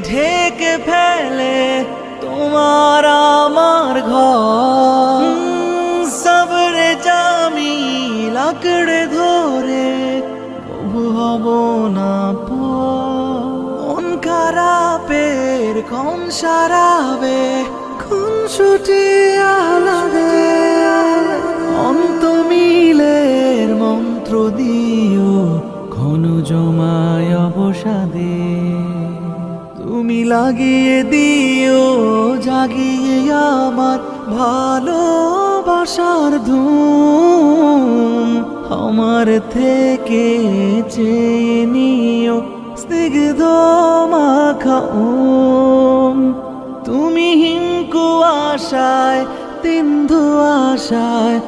ঢেকে ফেলে তোমার আমার ঘর। সবরে জামি লাকড়ে ধরে প্রভু হব না মন খারাপের কোন সারাবে কোন ছুটি আলাদে অন্ত মিলের মন্ত্র দিও ঘন জমায় অবসাদে। তুমি লাগিয়ে দিও জাগিয়ে আমার ভালোবাসার ধুম। আমার থেকে চেয়ে নিও স্নিগ্ধ মাখা তুমি হিংকু আশায় তিন্ধু আশায়